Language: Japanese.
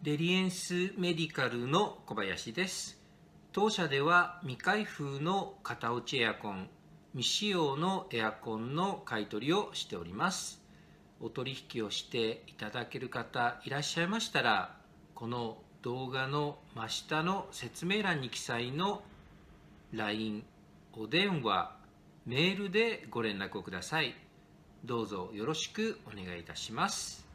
レリエンスメディカルの小林です。当社では未開封の型落ちエアコン、未使用のエアコンの買い取りをしております。お取引をしていただける方いらっしゃいましたら、この動画の真下の説明欄に記載の LINE、お電話、メールでご連絡をください。どうぞよろしくお願いいたします。